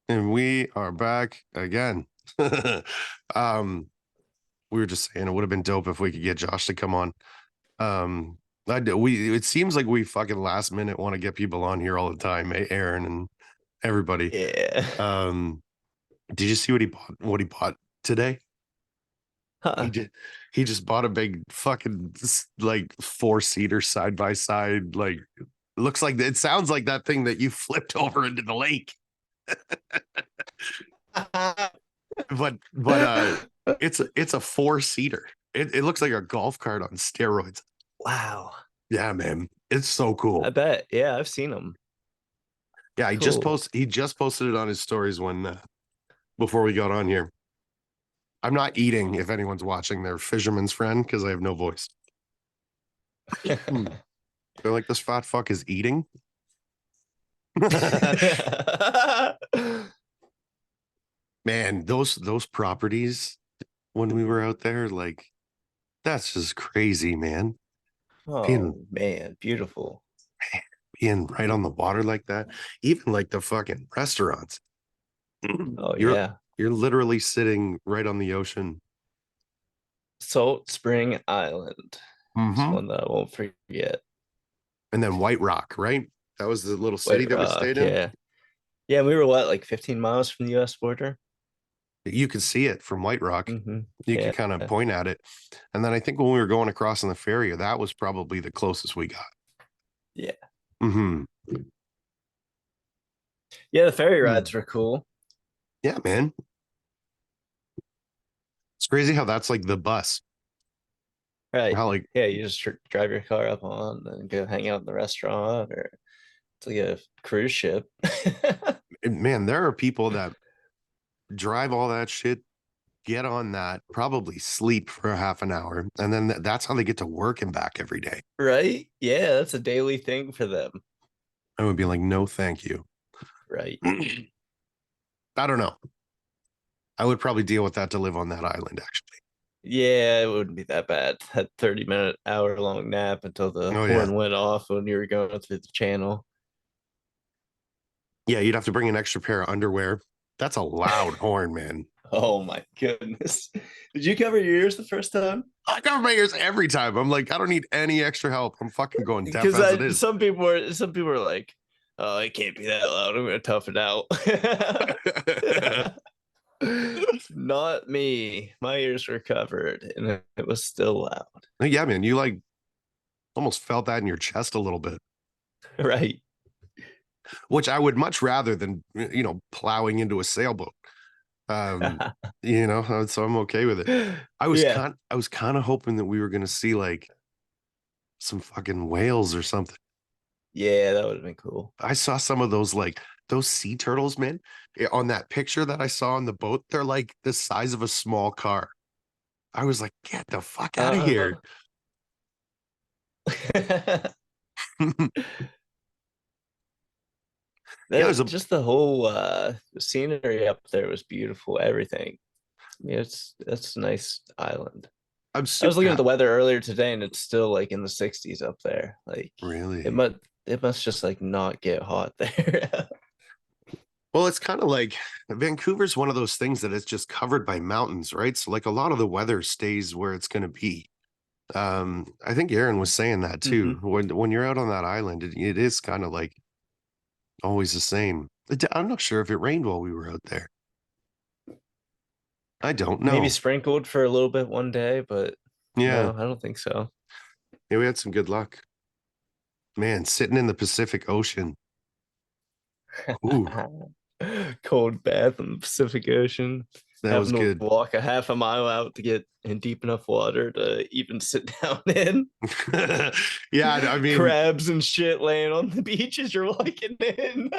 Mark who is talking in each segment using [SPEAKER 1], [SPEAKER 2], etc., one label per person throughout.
[SPEAKER 1] And we are back again. um, we were just saying it would have been dope if we could get Josh to come on. Um, it seems like we fucking last minute want to get people on here all the time, Aaron and everybody.
[SPEAKER 2] Yeah.
[SPEAKER 1] Um, did you see what he bought? What he bought today? He
[SPEAKER 2] Huh.
[SPEAKER 1] did. He just bought a big fucking like four-seater side by side. Like looks like it sounds like that thing that you flipped over into the lake. But it's a four-seater. It looks like a golf cart on steroids.
[SPEAKER 2] Wow.
[SPEAKER 1] Yeah, man. It's so
[SPEAKER 2] I
[SPEAKER 1] cool.
[SPEAKER 2] bet. Yeah, I've seen them.
[SPEAKER 1] Yeah,
[SPEAKER 2] Cool.
[SPEAKER 1] he just posted it on his stories when before we got on here. I'm not eating if anyone's watching their fisherman's friend because I have no voice. They're like, this fat fuck is eating. Man, those properties when we were out there, like that's just crazy, man. Being
[SPEAKER 2] Oh man, beautiful.
[SPEAKER 1] being right on the water like that, even like the fucking restaurants.
[SPEAKER 2] Oh
[SPEAKER 1] You're
[SPEAKER 2] yeah.
[SPEAKER 1] you're literally sitting right on the ocean.
[SPEAKER 2] Salt Spring Island. It's
[SPEAKER 1] Mm-hmm.
[SPEAKER 2] one that I won't forget.
[SPEAKER 1] And then White Rock, right? That was the little city
[SPEAKER 2] White
[SPEAKER 1] that we
[SPEAKER 2] Rock,
[SPEAKER 1] stayed in.
[SPEAKER 2] yeah. Yeah, we were what, like 15 miles from the US border?
[SPEAKER 1] You could see it from White Rock.
[SPEAKER 2] Mm-hmm.
[SPEAKER 1] You could
[SPEAKER 2] Yeah.
[SPEAKER 1] kind of point at it. And then I think when we were going across on the ferry, that was probably the closest we got.
[SPEAKER 2] Yeah.
[SPEAKER 1] Mm-hmm.
[SPEAKER 2] Yeah, the ferry
[SPEAKER 1] Hmm.
[SPEAKER 2] rides were cool.
[SPEAKER 1] Yeah, man. It's crazy how that's like the bus.
[SPEAKER 2] Right.
[SPEAKER 1] How like
[SPEAKER 2] Yeah, you just drive your car up on and go hang out in the restaurant, or it's like a cruise ship.
[SPEAKER 1] man, there are people that drive all that shit, get on that, probably sleep for a half an hour, and then that's how they get to work and back every day.
[SPEAKER 2] Right? Yeah, that's a daily thing for them.
[SPEAKER 1] I would be like, no, thank you.
[SPEAKER 2] Right.
[SPEAKER 1] I don't know. I would probably deal with that to live on that island, actually.
[SPEAKER 2] Yeah, it wouldn't be that bad. That 30-minute, hour-long nap until the
[SPEAKER 1] Oh yeah.
[SPEAKER 2] horn went off when you were going through the channel.
[SPEAKER 1] Yeah, you'd have to bring an extra pair of underwear. That's a loud horn, man.
[SPEAKER 2] Oh my goodness. Did you cover your ears the first time?
[SPEAKER 1] I cover my ears every time. I'm like, I don't need any extra help. I'm fucking going deaf
[SPEAKER 2] Because
[SPEAKER 1] as it
[SPEAKER 2] I
[SPEAKER 1] is.
[SPEAKER 2] some people are like, oh, it can't be that loud. I'm gonna tough it out. Not me. My ears were covered and it was still loud.
[SPEAKER 1] Yeah, man, you like almost felt that in your chest a little bit,
[SPEAKER 2] Right.
[SPEAKER 1] which I would much rather than plowing into a sailboat. Um, so I'm okay with it.
[SPEAKER 2] Yeah.
[SPEAKER 1] I was kind of hoping that we were gonna see like some fucking whales or something.
[SPEAKER 2] Yeah, that would have been cool.
[SPEAKER 1] I saw some of those like those sea turtles, man. On that picture that I saw on the boat, they're like the size of a small car. I was like, get the fuck out of here.
[SPEAKER 2] Uh,
[SPEAKER 1] Yeah, there's
[SPEAKER 2] that
[SPEAKER 1] a
[SPEAKER 2] just the whole scenery up there was beautiful. Everything. Yeah, it's a nice island.
[SPEAKER 1] I'm
[SPEAKER 2] I was
[SPEAKER 1] super
[SPEAKER 2] looking at the weather earlier today, and it's still like in the 60s up there. Like it
[SPEAKER 1] really.
[SPEAKER 2] must it must just like not get hot there.
[SPEAKER 1] Well, it's kind of like Vancouver's one of those things that it's just covered by mountains, right? So like a lot of the weather stays where it's going to be. I think Aaron was saying that too.
[SPEAKER 2] Hmm.
[SPEAKER 1] When you're out on that island, it is kind of like always the same. I'm not sure if it rained while we were out there. I don't
[SPEAKER 2] Maybe
[SPEAKER 1] know.
[SPEAKER 2] sprinkled for a little bit one day, but
[SPEAKER 1] Yeah,
[SPEAKER 2] no, I don't think so.
[SPEAKER 1] yeah, we had some good luck. Man, sitting in the Pacific Ocean. Ooh,
[SPEAKER 2] Cold bath in the Pacific Ocean,
[SPEAKER 1] that was
[SPEAKER 2] having to
[SPEAKER 1] good.
[SPEAKER 2] walk a half a mile out to get in deep enough water to even sit down in.
[SPEAKER 1] Yeah, I mean,
[SPEAKER 2] Crabs and shit laying on the beach as you're walking in.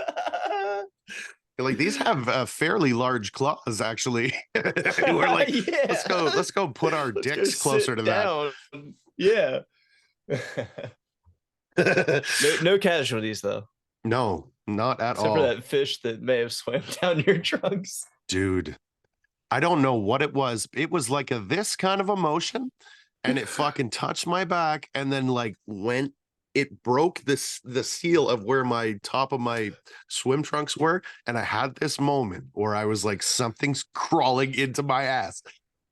[SPEAKER 1] like these have fairly large claws, actually. We're like,
[SPEAKER 2] Yeah.
[SPEAKER 1] let's go put our
[SPEAKER 2] Let's go
[SPEAKER 1] dicks closer
[SPEAKER 2] sit
[SPEAKER 1] to that.
[SPEAKER 2] down. Yeah. No casualties though,
[SPEAKER 1] No, not at
[SPEAKER 2] except for
[SPEAKER 1] all,
[SPEAKER 2] that fish that may have swam down your trunks.
[SPEAKER 1] dude. I don't know what it was. It was like a this kind of emotion, and it fucking touched my back and then like went. it broke the seal of where my top of my swim trunks were, and I had this moment where I was like, something's crawling into my ass,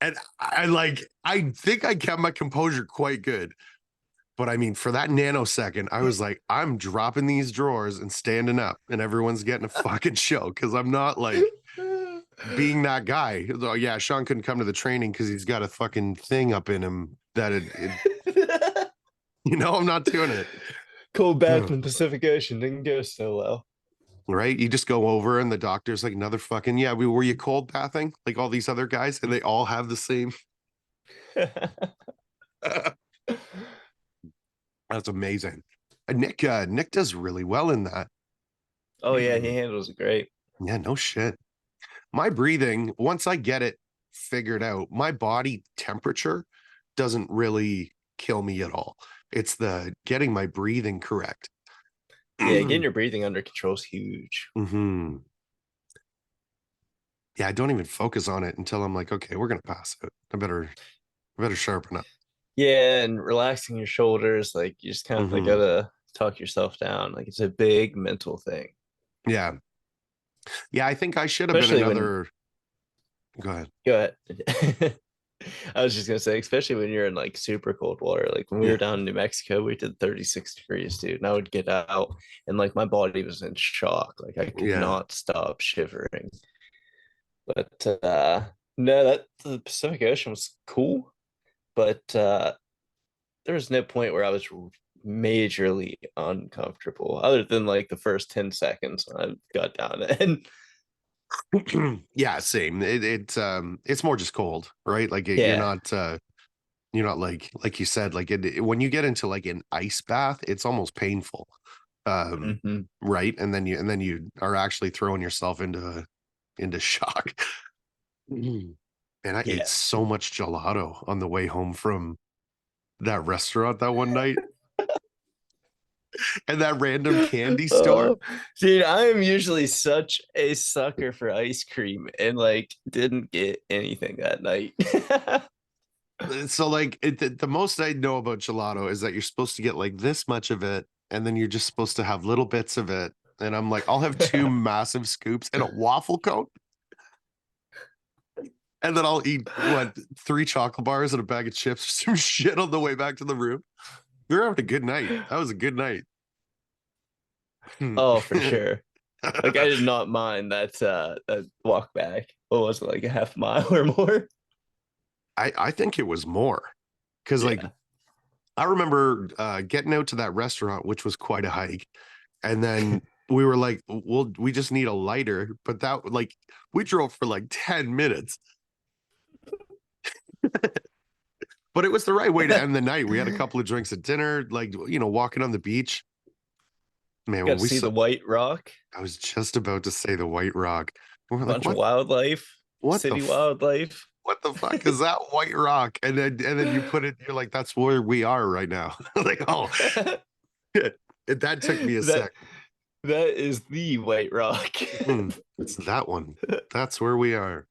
[SPEAKER 1] and I think I kept my composure quite good. But I mean, for that nanosecond, I was like, I'm dropping these drawers and standing up, and everyone's getting a fucking show because I'm not like being that guy. Oh, yeah, Sean couldn't come to the training because he's got a fucking thing up in him that I'm not doing it.
[SPEAKER 2] Cold bath in the Pacific Ocean didn't go so well.
[SPEAKER 1] Right? You just go over and the doctor's like, another fucking, yeah, were you cold bathing like all these other guys? And they all have the same. That's amazing. Nick does really well in that.
[SPEAKER 2] Oh yeah, he handles it great.
[SPEAKER 1] Yeah, no shit. My breathing, once I get it figured out, my body temperature doesn't really kill me at all. It's the getting my breathing correct.
[SPEAKER 2] Yeah, getting your breathing under control is huge.
[SPEAKER 1] Mm-hmm. Yeah, I don't even focus on it until I'm like, okay, we're gonna pass it. I better sharpen up.
[SPEAKER 2] Yeah, and relaxing your shoulders, like you just kind of
[SPEAKER 1] Mhm.
[SPEAKER 2] gotta talk yourself down. Like it's a big mental thing.
[SPEAKER 1] Yeah. Yeah, I think I should have been
[SPEAKER 2] Especially when
[SPEAKER 1] another. Go ahead.
[SPEAKER 2] go ahead. I was just gonna say, especially when you're in like super cold water. Like when we were
[SPEAKER 1] Yeah.
[SPEAKER 2] down in New Mexico, we did 36 degrees, dude. And I would get out and like my body was in shock. Like I could
[SPEAKER 1] Yeah.
[SPEAKER 2] not stop shivering. But no, that the Pacific Ocean was cool, but there was no point where I was majorly uncomfortable, other than like the first 10 seconds when I got down. And
[SPEAKER 1] Yeah, same. It's more just cold, right? Like
[SPEAKER 2] yeah,
[SPEAKER 1] you're not like you said, like when you get into like an ice bath, it's almost painful. Right? And then you are actually throwing yourself into shock. And I ate
[SPEAKER 2] yeah.
[SPEAKER 1] so much gelato on the way home from that restaurant that one night and that random candy store.
[SPEAKER 2] Oh, dude, I am usually such a sucker for ice cream and like didn't get anything that night.
[SPEAKER 1] So like the most I know about gelato is that you're supposed to get like this much of it, and then you're just supposed to have little bits of it. And I'm like, I'll have two massive scoops and a waffle cone, and then I'll eat what 3 chocolate bars and a bag of chips or some shit on the way back to the room. We're having a good night. That was a good night.
[SPEAKER 2] Oh, for sure. Like I did not mind that walk back. What was it, like a half mile or more?
[SPEAKER 1] I think it was more because like
[SPEAKER 2] Yeah.
[SPEAKER 1] I remember getting out to that restaurant, which was quite a hike, and then we were like, well, we just need a lighter, but that like we drove for like 10 minutes. But it was the right way to end the night. We had a couple of drinks at dinner, like walking on the beach. Man,
[SPEAKER 2] Got
[SPEAKER 1] when
[SPEAKER 2] to
[SPEAKER 1] we
[SPEAKER 2] see
[SPEAKER 1] saw,
[SPEAKER 2] the White Rock,
[SPEAKER 1] I was just about to say the White Rock. We're like,
[SPEAKER 2] bunch of wildlife,
[SPEAKER 1] what
[SPEAKER 2] city wildlife.
[SPEAKER 1] what the fuck is that White Rock? And then you put it, you're like, that's where we are right now. Like, oh, that took me a
[SPEAKER 2] that
[SPEAKER 1] sec.
[SPEAKER 2] that is the White Rock.
[SPEAKER 1] It's that one. That's where we are.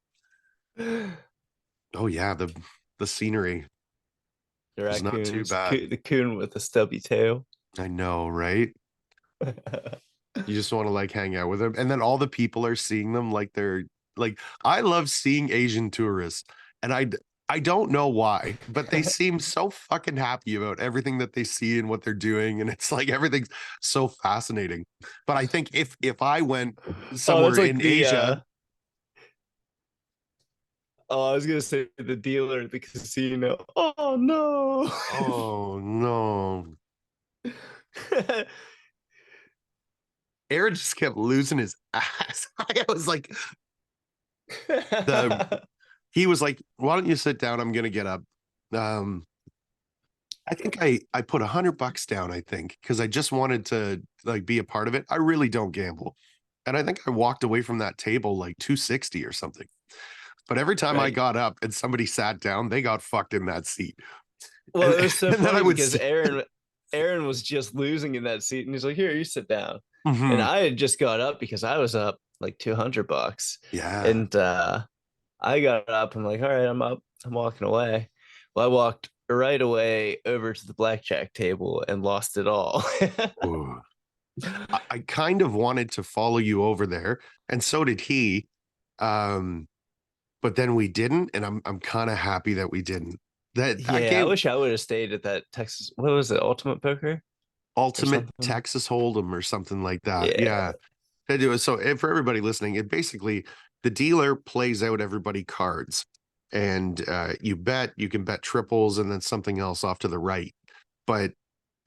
[SPEAKER 1] Oh yeah, the scenery
[SPEAKER 2] The
[SPEAKER 1] is not too
[SPEAKER 2] raccoons,
[SPEAKER 1] bad.
[SPEAKER 2] the coon with a stubby tail.
[SPEAKER 1] I know, right? You just want to like hang out with them. And then all the people are seeing them like they're like I love seeing Asian tourists. And I don't know why, but they seem so fucking happy about everything that they see and what they're doing. And it's like everything's so fascinating. But I think if I went
[SPEAKER 2] Oh, that's
[SPEAKER 1] somewhere
[SPEAKER 2] like
[SPEAKER 1] in
[SPEAKER 2] the
[SPEAKER 1] Asia.
[SPEAKER 2] oh, I was gonna say the dealer at the casino. Oh no.
[SPEAKER 1] Oh no. Aaron just kept losing his ass. I was like, the he was like, why don't you sit down? I'm gonna get up. Um, I think I put $100 down, I think, because I just wanted to like be a part of it. I really don't gamble. And I think I walked away from that table like 260 or something. But every time I
[SPEAKER 2] Right.
[SPEAKER 1] got up and somebody sat down, they got fucked in that seat.
[SPEAKER 2] Well,
[SPEAKER 1] And,
[SPEAKER 2] it was so
[SPEAKER 1] and then I
[SPEAKER 2] funny
[SPEAKER 1] would
[SPEAKER 2] because
[SPEAKER 1] sit.
[SPEAKER 2] Aaron was just losing in that seat, and he's like, "Here, you sit down." And
[SPEAKER 1] Mhm.
[SPEAKER 2] I had just got up because I was up like $200,
[SPEAKER 1] Yeah.
[SPEAKER 2] and I got up. I'm like, "All right, I'm up. I'm walking away." Well, I walked right away over to the blackjack table and lost it all.
[SPEAKER 1] Ooh. I kind of wanted to follow you over there, and so did he. But then we didn't, and I'm kind of happy that we didn't. That
[SPEAKER 2] Yeah, I
[SPEAKER 1] game,
[SPEAKER 2] wish I would have stayed at that Texas. What was it, Ultimate Poker or
[SPEAKER 1] Ultimate
[SPEAKER 2] something?
[SPEAKER 1] Texas Hold'em or something like that.
[SPEAKER 2] Yeah.
[SPEAKER 1] Yeah. So for everybody listening, it basically the dealer plays out everybody cards, and you can bet triples and then something else off to the right, but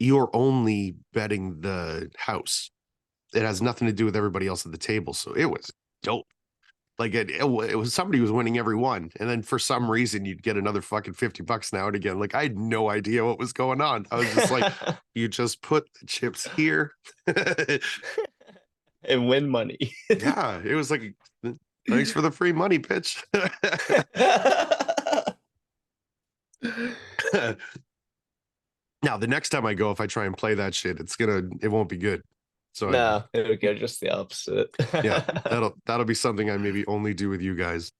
[SPEAKER 1] you're only betting the house. It has nothing to do with everybody else at the table. So it was dope. Like it was somebody was winning every one, and then for some reason you'd get another fucking $50 now and again. Like I had no idea what was going on. I was just like, you just put the chips here.
[SPEAKER 2] And win money.
[SPEAKER 1] Yeah, it was like, thanks for the free money, bitch. Now the next time I go, if I try and play that shit, it won't be good. So
[SPEAKER 2] No, it would go just the opposite.
[SPEAKER 1] yeah, that'll be something I maybe only do with you guys.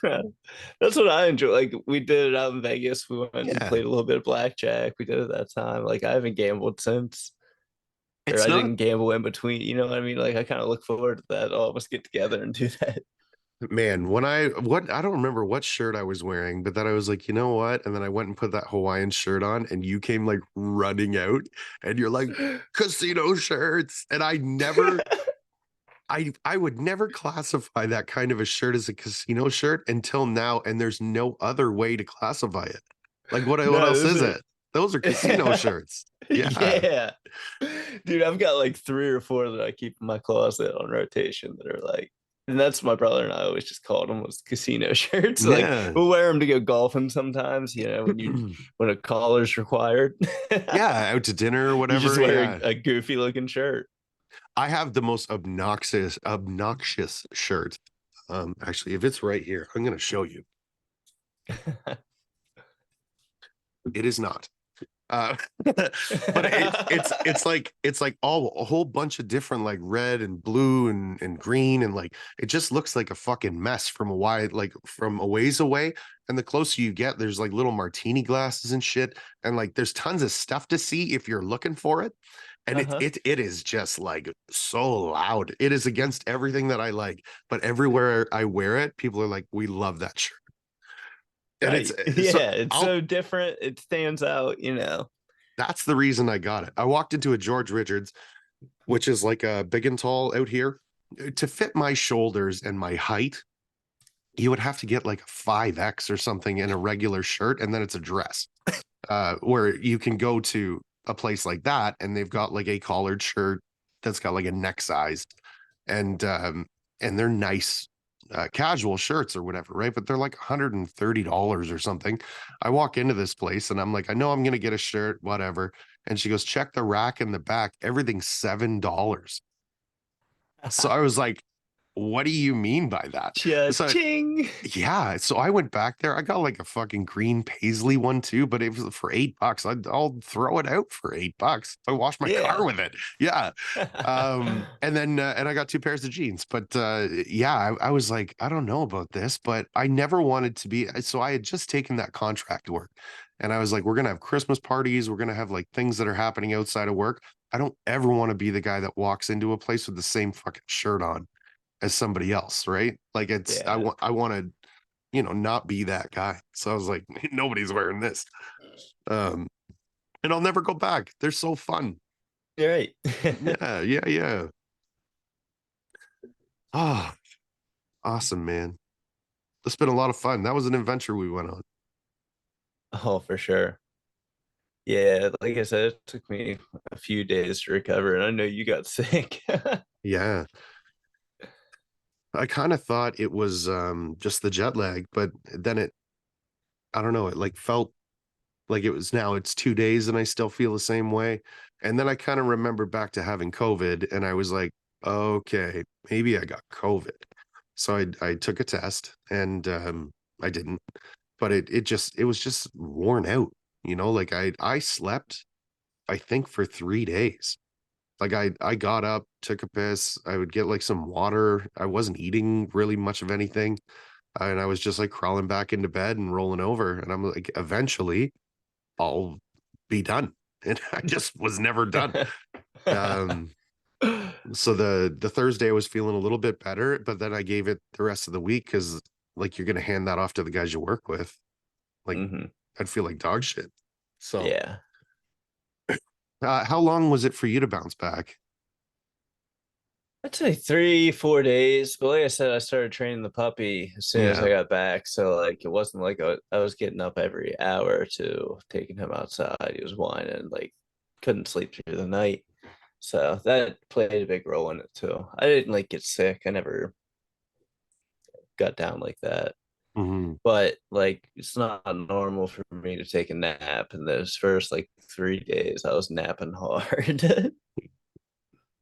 [SPEAKER 2] That's what I enjoy. Like we did it out in Vegas. We went and
[SPEAKER 1] Yeah,
[SPEAKER 2] played a little bit of blackjack. We did it that time. Like I haven't gambled since, or
[SPEAKER 1] it's
[SPEAKER 2] I
[SPEAKER 1] not.
[SPEAKER 2] didn't gamble in between. You know what I mean? Like I kind of look forward to that. All of us get together and do that.
[SPEAKER 1] Man, I don't remember what shirt I was wearing, but then I was like, you know what? And then I went and put that Hawaiian shirt on, and you came like running out, and you're like, casino shirts. And I would never classify that kind of a shirt as a casino shirt until now, and there's no other way to classify it. Like what
[SPEAKER 2] No,
[SPEAKER 1] else
[SPEAKER 2] those
[SPEAKER 1] is
[SPEAKER 2] are
[SPEAKER 1] it? Those are casino shirts. Yeah.
[SPEAKER 2] yeah. Dude, I've got like three or four that I keep in my closet on rotation that are like, and that's my brother and I always just called them was casino shirts. Like
[SPEAKER 1] Yeah.
[SPEAKER 2] we'll wear them to go golfing sometimes, you know, when a collar's required.
[SPEAKER 1] Yeah, out to dinner or
[SPEAKER 2] You just
[SPEAKER 1] whatever.
[SPEAKER 2] wear
[SPEAKER 1] Yeah.
[SPEAKER 2] a goofy looking shirt.
[SPEAKER 1] I have the most obnoxious shirt. Actually, if it's right here, I'm gonna show you. It is not. But it's like all a whole bunch of different like red and blue and green, and like it just looks like a fucking mess from from a ways away. And the closer you get, there's like little martini glasses and shit, and like there's tons of stuff to see if you're looking for it. And
[SPEAKER 2] Uh-huh.
[SPEAKER 1] it is just like so loud. It is against everything that I like, but everywhere I wear it, people are like, "We love that shirt." And it's
[SPEAKER 2] Right.
[SPEAKER 1] so
[SPEAKER 2] Yeah, it's
[SPEAKER 1] I'll
[SPEAKER 2] so different. It stands out, you know.
[SPEAKER 1] that's the reason I got it. I walked into a George Richards, which is like a big and tall out here. To fit my shoulders and my height, you would have to get like a 5X or something in a regular shirt, and then it's a dress. Where you can go to a place like that, and they've got like a collared shirt that's got like a neck size, and they're nice casual shirts or whatever, right? But they're like $130 or something. I walk into this place and I'm like, I know I'm gonna get a shirt, whatever. And she goes, check the rack in the back. Everything's $7. So I was like, what do you mean by that? So
[SPEAKER 2] Cha-ching.
[SPEAKER 1] yeah, so I went back there. I got like a fucking green paisley one too, but it was for $8. I'll throw it out for $8. I wash my car
[SPEAKER 2] Yeah.
[SPEAKER 1] with it. Yeah. And then and I got two pairs of jeans. But yeah, I was like, I don't know about this, but I never wanted to be. So I had just taken that contract work, and I was like, we're gonna have Christmas parties, we're gonna have like things that are happening outside of work. I don't ever want to be the guy that walks into a place with the same fucking shirt on as somebody else, right? Like
[SPEAKER 2] Yeah.
[SPEAKER 1] I want to, not be that guy. So I was like, nobody's wearing this. Um, and I'll never go back. They're so fun.
[SPEAKER 2] You're right.
[SPEAKER 1] Yeah, yeah, yeah. Oh, awesome, man. It's been a lot of fun. That was an adventure we went on.
[SPEAKER 2] Oh, for sure. Yeah, like I said, it took me a few days to recover, and I know you got sick.
[SPEAKER 1] Yeah. I kind of thought it was just the jet lag, but then I don't know, it like felt like it's 2 days and I still feel the same way. And then I kind of remember back to having COVID, and I was like, okay, maybe I got COVID. So I took a test, and I didn't, but it was just worn out, like I slept, I think, for 3 days. Like I got up, took a piss, I would get like some water. I wasn't eating really much of anything. And I was just like crawling back into bed and rolling over. And I'm like, eventually I'll be done. And I just was never done. Um, so the Thursday I was feeling a little bit better, but then I gave it the rest of the week because like you're gonna hand that off to the guys you work with. Like
[SPEAKER 2] Hmm.
[SPEAKER 1] I'd feel like dog shit. So
[SPEAKER 2] Yeah.
[SPEAKER 1] how long was it for you to bounce back?
[SPEAKER 2] I'd say 3, 4 days. But like I said, I started training the puppy as soon as
[SPEAKER 1] Yeah.
[SPEAKER 2] I got back. So like it wasn't like I was getting up every hour or two, taking him outside. He was whining, like couldn't sleep through the night. So that played a big role in it too. I didn't like get sick. I never got down like that.
[SPEAKER 1] Hmm.
[SPEAKER 2] But like it's not normal for me to take a nap. And those first like 3 days, I was napping hard.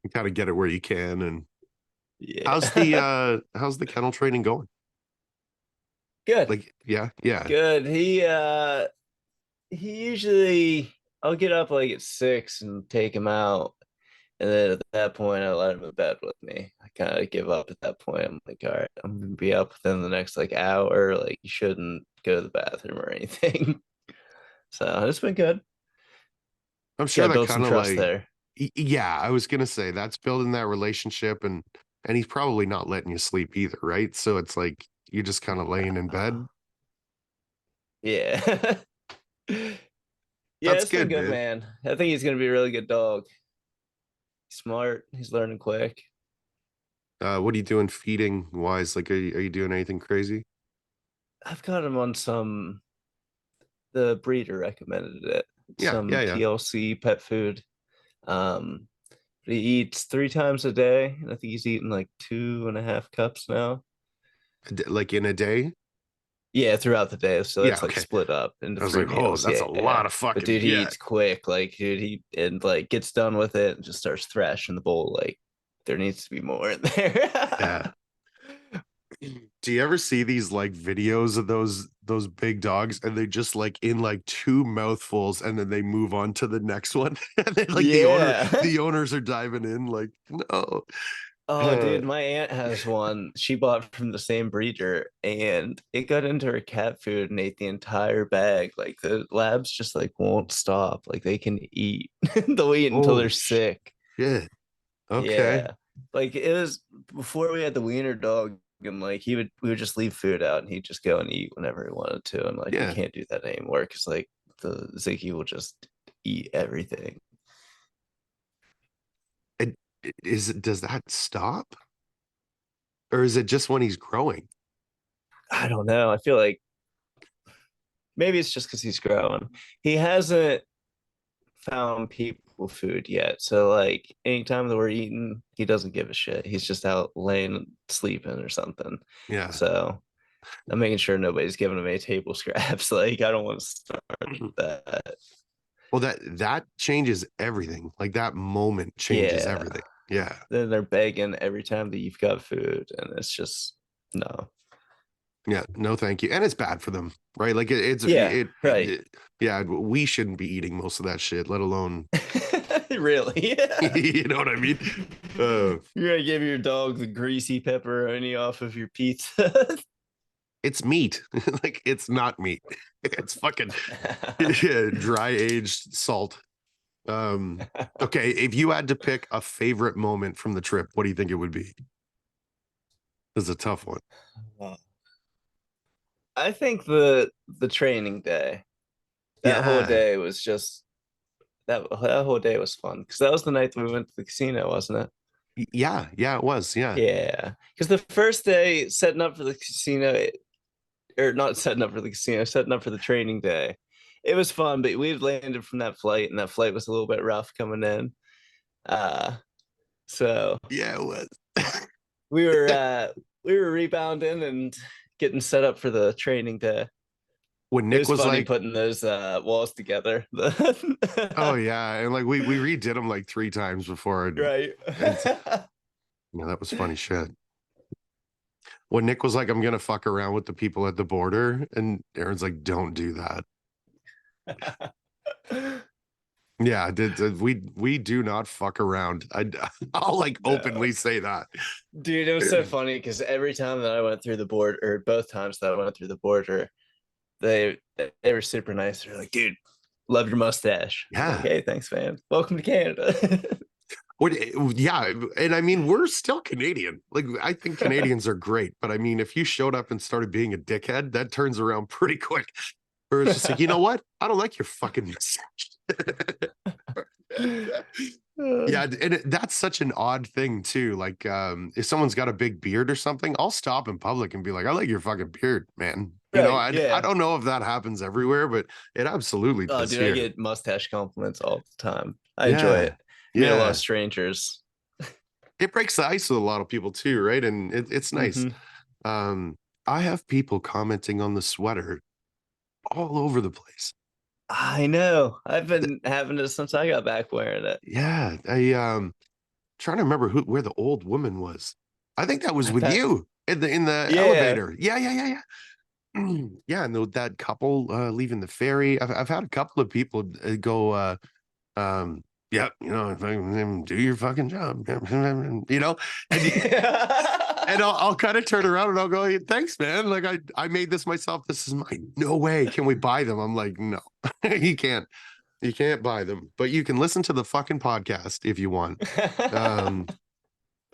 [SPEAKER 1] You kind of get it where you can. And
[SPEAKER 2] Yeah.
[SPEAKER 1] how's the kennel training going?
[SPEAKER 2] Good.
[SPEAKER 1] Like, yeah.
[SPEAKER 2] Good. He usually I'll get up like at 6 and take him out. And then at that point I let him in bed with me. I kind of give up at that point. I'm like, all right, I'm gonna be up within the next like hour. Like you shouldn't go to the bathroom or anything. So it's been good.
[SPEAKER 1] I'm sure
[SPEAKER 2] Gotta
[SPEAKER 1] that
[SPEAKER 2] build some
[SPEAKER 1] kind of
[SPEAKER 2] trust
[SPEAKER 1] like,
[SPEAKER 2] there.
[SPEAKER 1] yeah, I was gonna say that's building that relationship, and he's probably not letting you sleep either, right? So it's like you're just kind of laying in bed.
[SPEAKER 2] Yeah. Yeah,
[SPEAKER 1] That's
[SPEAKER 2] it's been
[SPEAKER 1] good,
[SPEAKER 2] good,
[SPEAKER 1] man.
[SPEAKER 2] man. I think he's gonna be a really good dog. He's smart, he's learning quick.
[SPEAKER 1] What are you doing feeding wise? Like, are you doing anything crazy?
[SPEAKER 2] I've got him on some the breeder recommended it.
[SPEAKER 1] Yeah, yeah,
[SPEAKER 2] Some
[SPEAKER 1] yeah.
[SPEAKER 2] TLC pet food. Um, he eats 3 times a day, and I think he's eating like 2.5 cups now.
[SPEAKER 1] Like in a day.
[SPEAKER 2] Yeah, throughout the day. So
[SPEAKER 1] Yeah,
[SPEAKER 2] it's like
[SPEAKER 1] okay.
[SPEAKER 2] split up into
[SPEAKER 1] I was
[SPEAKER 2] three
[SPEAKER 1] like, oh,
[SPEAKER 2] meals.
[SPEAKER 1] that's a
[SPEAKER 2] Yeah.
[SPEAKER 1] lot of
[SPEAKER 2] But
[SPEAKER 1] fucking
[SPEAKER 2] dude, he
[SPEAKER 1] yeah,
[SPEAKER 2] eats quick. Like, dude, he and like gets done with it and just starts thrashing the bowl. Like, there needs to be more in
[SPEAKER 1] yeah.
[SPEAKER 2] there.
[SPEAKER 1] Do you ever see these like videos of those big dogs and they just like in like two mouthfuls and then they move on to the next one and then like
[SPEAKER 2] Yeah.
[SPEAKER 1] the owners are diving in like no.
[SPEAKER 2] Oh,
[SPEAKER 1] Uh,
[SPEAKER 2] dude, my aunt has one she bought from the same breeder, and it got into her cat food and ate the entire bag. Like the labs just like won't stop. Like they can eat. They'll eat until they're
[SPEAKER 1] holy
[SPEAKER 2] sick.
[SPEAKER 1] shit. Okay.
[SPEAKER 2] Yeah. Like it was before we had the wiener dog, and like we would just leave food out and he'd just go and eat whenever he wanted to. And like we
[SPEAKER 1] Yeah.
[SPEAKER 2] can't do that anymore because like the Ziggy will just eat everything.
[SPEAKER 1] And does that stop? Or is it just when he's growing?
[SPEAKER 2] I don't know. I feel like maybe it's just because he's growing. He hasn't found people food yet. So like anytime that we're eating, he doesn't give a shit. He's just out laying sleeping or something.
[SPEAKER 1] Yeah.
[SPEAKER 2] So I'm making sure nobody's giving him any table scraps. Like I don't want to start that.
[SPEAKER 1] Well, that changes everything. Like that moment changes
[SPEAKER 2] Yeah.
[SPEAKER 1] everything. Yeah.
[SPEAKER 2] Then they're begging every time that you've got food, and it's just no.
[SPEAKER 1] Yeah, no, thank you. And it's bad for them, right? Like
[SPEAKER 2] Yeah, right.
[SPEAKER 1] yeah, we shouldn't be eating most of that shit, let alone,
[SPEAKER 2] Really?
[SPEAKER 1] you know what I mean? Uh,
[SPEAKER 2] You're gonna give your dog the greasy pepperoni off of your pizza.
[SPEAKER 1] it's meat. Like it's not meat. It's fucking yeah, dry aged salt. Okay, if you had to pick a favorite moment from the trip, what do you think it would be? This is a tough one.
[SPEAKER 2] I think the training day, that whole
[SPEAKER 1] Yeah,
[SPEAKER 2] day was just that whole day was fun because that was the night that we went to the casino, wasn't it?
[SPEAKER 1] yeah, it was. Yeah.
[SPEAKER 2] Yeah, because the first day setting up for the casino, or not setting up for the casino, setting up for the training day, it was fun. But we had landed from that flight, and that flight was a little bit rough coming in. So
[SPEAKER 1] Yeah, it was.
[SPEAKER 2] we were uh we were rebounding and getting set up for the training day.
[SPEAKER 1] When
[SPEAKER 2] It
[SPEAKER 1] Nick
[SPEAKER 2] was
[SPEAKER 1] was
[SPEAKER 2] funny
[SPEAKER 1] like,
[SPEAKER 2] putting those walls together.
[SPEAKER 1] oh yeah, and like we redid them like three times before,
[SPEAKER 2] Right.
[SPEAKER 1] and yeah, that was funny shit. When Nick was like, "I'm gonna fuck around with the people at the border," and Aaron's like, "Don't do that." Yeah, we do not fuck around. I'll like
[SPEAKER 2] No.
[SPEAKER 1] openly say that.
[SPEAKER 2] Dude, it was so funny because every time that I went through the border, or both times that I went through the border, they were super nice. They're like, dude, Love your mustache. I'm like,
[SPEAKER 1] Yeah.
[SPEAKER 2] hey, thanks, man. Welcome to Canada.
[SPEAKER 1] Yeah, and I mean, we're still Canadian. Like, I think Canadians are great, but I mean, if you showed up and started being a dickhead, that turns around pretty quick. Or it's just like, you know what? I don't like your fucking message. Yeah, and that's such an odd thing too. Like, if someone's got a big beard or something, I'll stop in public and be like, "I like your fucking beard, man." You know,
[SPEAKER 2] Right.
[SPEAKER 1] I
[SPEAKER 2] Yeah.
[SPEAKER 1] don't know if that happens everywhere, but it absolutely
[SPEAKER 2] Oh,
[SPEAKER 1] does
[SPEAKER 2] dude, I
[SPEAKER 1] here.
[SPEAKER 2] get mustache compliments all the time. I enjoy
[SPEAKER 1] Yeah,
[SPEAKER 2] it. Meet a lot of
[SPEAKER 1] yeah.
[SPEAKER 2] strangers.
[SPEAKER 1] It breaks the ice with a lot of people too, right? And it's nice.
[SPEAKER 2] Hmm.
[SPEAKER 1] Um, I have people commenting on the sweater all over the place.
[SPEAKER 2] I know. I've been having it since I got back wearing it.
[SPEAKER 1] Yeah, I trying to remember where the old woman was. I think that was
[SPEAKER 2] I've
[SPEAKER 1] with
[SPEAKER 2] had,
[SPEAKER 1] you in the
[SPEAKER 2] yeah.
[SPEAKER 1] elevator. Yeah, yeah, yeah, yeah. Yeah, and that couple leaving the ferry. I've had a couple of people go um yeah, you know, if I do your fucking job, you know, and and I'll kind of turn around and I'll go, hey, thanks, man. Like I made this myself. This is mine. No way. Can we buy them? I'm like, no, you can't. You can't buy them, but you can listen to the fucking podcast if you want. Um,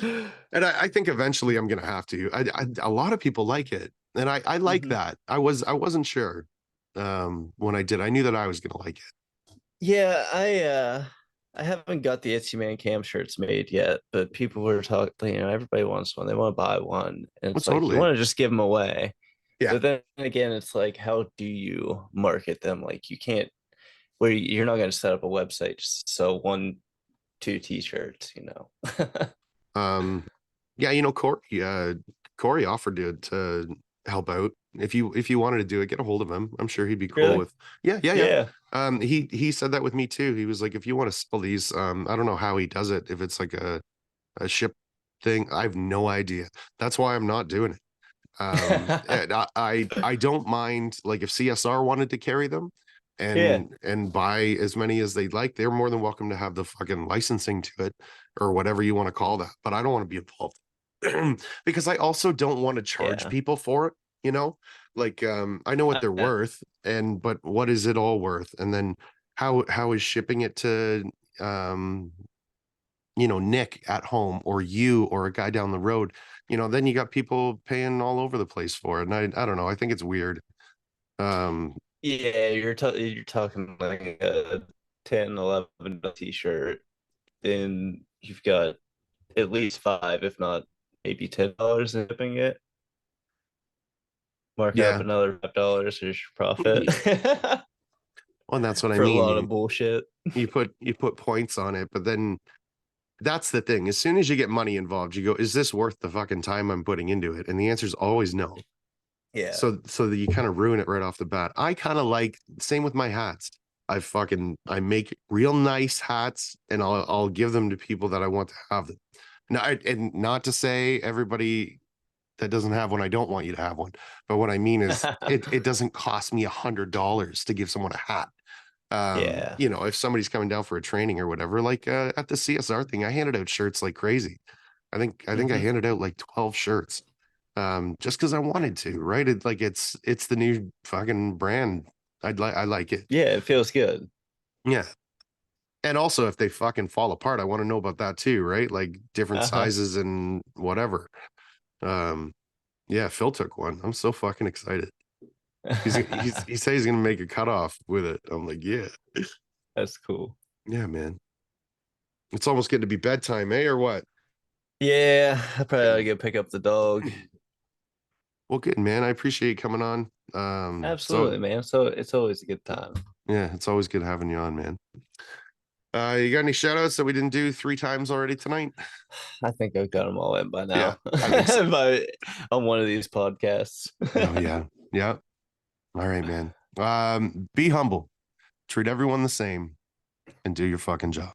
[SPEAKER 1] and I think eventually I'm gonna have to. A lot of people like it, and I like
[SPEAKER 2] Hmm.
[SPEAKER 1] that. I wasn't sure when I did. I knew that I was gonna like it.
[SPEAKER 2] Yeah, I haven't got the Itsy Man Cam shirts made yet, but people were talking, everybody wants one. They want to buy one. And
[SPEAKER 1] Well,
[SPEAKER 2] it's like you
[SPEAKER 1] totally.
[SPEAKER 2] want to just give them away.
[SPEAKER 1] Yeah.
[SPEAKER 2] But then again, it's like, how do you market them? Like you can't where you're not going to set up a website just to sell one, two t-shirts.
[SPEAKER 1] Um, yeah, you know, Corey offered to help out. If you wanted to do it, get a hold of him. I'm sure he'd be cool
[SPEAKER 2] Really?
[SPEAKER 1] with. Yeah, yeah, yeah.
[SPEAKER 2] Yeah.
[SPEAKER 1] He said that with me too. He was like, if you want to sell these, I don't know how he does it. If it's like a ship thing, I have no idea. That's why I'm not doing it. And I don't mind, like, if CSR wanted to carry them
[SPEAKER 2] Yeah.
[SPEAKER 1] and buy as many as they'd like, they're more than welcome to have the fucking licensing to it or whatever you want to call that. But I don't want to be involved because I also don't want to charge
[SPEAKER 2] Yeah.
[SPEAKER 1] people for it, you know? Like, I know what they're
[SPEAKER 2] I,
[SPEAKER 1] worth, but what is it all worth? And then how is shipping it to um Nick at home or you or a guy down the road, then you got people paying all over the place for it. And I don't know. I think it's weird. Um,
[SPEAKER 2] yeah, you're talking like a 10, 11 t-shirt, and you've got at least five, if not maybe $10 in shipping it. Mark up
[SPEAKER 1] yeah.
[SPEAKER 2] another $5 is your profit
[SPEAKER 1] Well, and that's what I
[SPEAKER 2] for a
[SPEAKER 1] mean.
[SPEAKER 2] lot
[SPEAKER 1] You,
[SPEAKER 2] of bullshit.
[SPEAKER 1] you put points on it, but then that's the thing. As soon as you get money involved, you go, is this worth the fucking time I'm putting into it? And the answer is always no.
[SPEAKER 2] Yeah.
[SPEAKER 1] So that you kind of ruin it right off the bat. I kind of like same with my hats. I make real nice hats and I'll give them to people that I want to have them. Now, and not to say everybody that doesn't have one, I don't want you to have one. But what I mean is it doesn't cost me $100 to give someone a hat.
[SPEAKER 2] Yeah.
[SPEAKER 1] If somebody's coming down for a training or whatever, like at the CSR thing, I handed out shirts like crazy. I think I
[SPEAKER 2] Hmm.
[SPEAKER 1] handed out like 12 shirts. Just because I wanted to, right? It's the new fucking brand. I like it.
[SPEAKER 2] Yeah, it feels good.
[SPEAKER 1] Yeah. And also if they fucking fall apart, I want to know about that too, right? Like different
[SPEAKER 2] Uh-huh.
[SPEAKER 1] sizes and whatever. Um, yeah, Phil took one. I'm so fucking excited. He said he's gonna make a cutoff with it. I'm like, yeah,
[SPEAKER 2] That's cool.
[SPEAKER 1] yeah, man. It's almost getting to be bedtime, eh, or what?
[SPEAKER 2] Yeah, I probably ought to go pick up the dog.
[SPEAKER 1] Well, good, man. I appreciate you coming on.
[SPEAKER 2] Absolutely, man. So it's always a good time.
[SPEAKER 1] Yeah, it's always good having you on, man. You got any shout outs that we didn't do 3 times already tonight?
[SPEAKER 2] I think I've got them all in by
[SPEAKER 1] Yeah,
[SPEAKER 2] now.
[SPEAKER 1] I think so.
[SPEAKER 2] On one of these podcasts.
[SPEAKER 1] Oh yeah. Yeah. All right, man. Be humble, treat everyone the same, and do your fucking job.